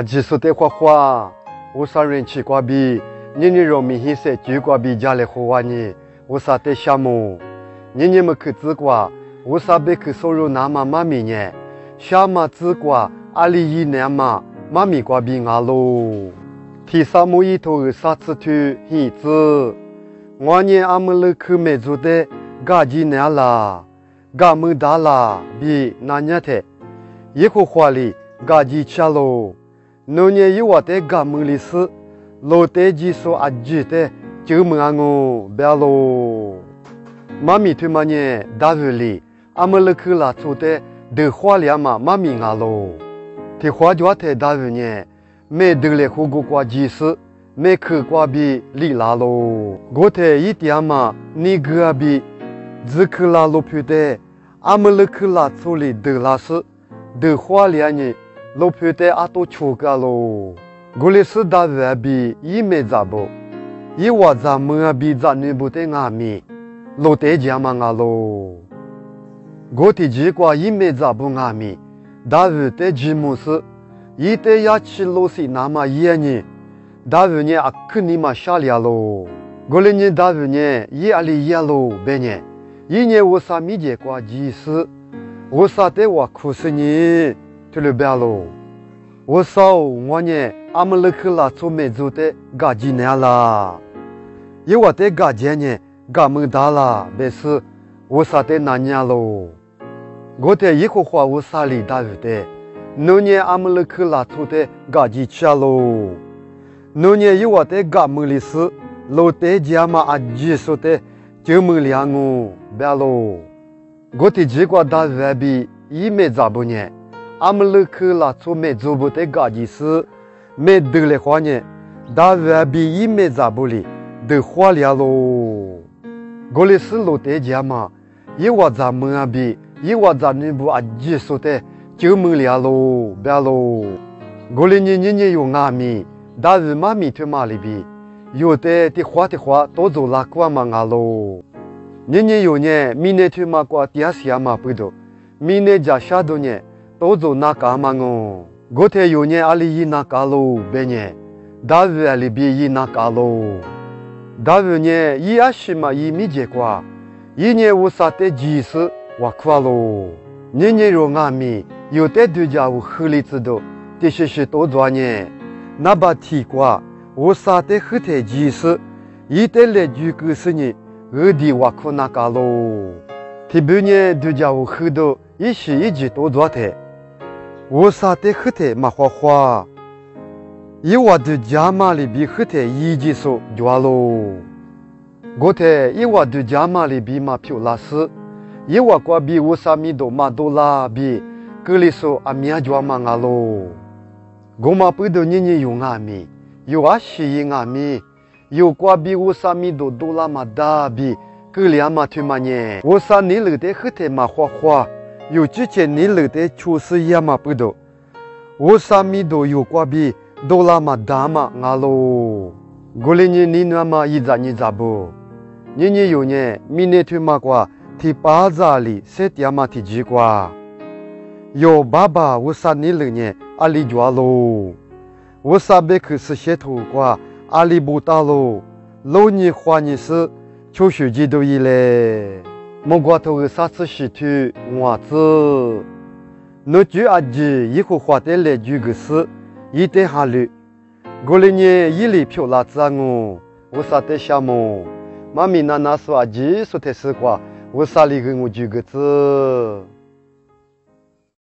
只说的话，我啥人去过比，你容米黑色就过比家里活呢，我啥的项目，你们去自过，我啥别去收入那么妈咪呢，下嘛自过，阿里一年嘛，妈咪过比俺喽，提啥么一头啥子去黑子，我呢阿们了去没做的，嘎几年了，嘎没打了，比那年的，一个话里嘎几吃喽。农业有我的干么的事，老的技术啊，记得就么样哦，别喽。妈咪对嘛呢，大卫里，俺们了去拉出的，得花两嘛，妈咪啊喽。的花家的大卫呢，没得了火锅挂技术，没去挂比里拉喽。我的一点嘛，你个比，只去拉路皮的，俺们了去拉出里得拉是，得花两呢。老皮的阿多出个喽，我哩是大卫比一没咋不，一我咋么比咋女不的阿米，老的家嘛阿喽，我的几个一没咋不阿米，大卫的吉姆斯，一的呀吃老西那么一呢，大卫呢阿肯尼嘛下了喽，我哩呢大卫呢一阿里呀喽别呢，一年我啥米结果几时，我啥的我苦死你。就了别喽，我少我呢，俺们那去拉出没做的，嘎几年了，因为我的嘎几年，嘎没大了，别是我啥的那年喽，我的一个话我啥里大有的，那年俺们那去拉出的嘎几吃喽，那年因为我的嘎没的事，老的家嘛阿几说的就没两哦，别喽，我的几个大外比一没咋不呢？俺们那去拉出没做不的嘎几事，没得了话呢，大卫比一没咋不哩，得花了喽。我哩是老的家嘛，一我咋么比，一我咋女不阿几说的就没了喽，别喽。我哩你有阿米，大卫妈咪推马里比，有的花多做拉瓜嘛阿喽。你有呢，明年推马瓜第二下嘛不多，明年家下多呢。都做那干嘛哦？我天有年阿里伊那干喽，别年，大卫阿里比伊那干喽。大卫呢，伊阿西嘛伊米结果，一年我啥的几十我夸喽。年容阿米，有的对家我合理知道，这是多赚呢。那把提过，我啥的很的几十，一的来就个是呢，二的我夸那干喽。提别呢对家我很多，一时一直多赚的。我啥的很的嘛花，一我的家嘛里比很的一直说赚喽。我的一我的家嘛里比嘛漂拉丝，一我过比我啥米多嘛多拉比，格里说阿米赚嘛阿喽。我嘛不得你用阿米，有阿西用阿米，有过比我啥米多拉嘛大比，格里阿嘛推嘛呢，我啥你了的很的嘛花。有之前你了的出事也嘛不多，我啥米都有过比多拉嘛大嘛阿喽。我哩你那么一咋不？你有呢，明年推嘛过，提巴扎里些点嘛提几过。有爸爸我啥你了呢？阿里赚喽，我啥别去是些头过，阿里不打喽，老你花你是，求学几多一嘞。莫过头啥子事体我子，那就阿姐一会花的来就个事，一点下来，我哩呢一里漂拉子我啥的项目，妈咪那说阿姐说的是话，我啥里跟我就个子。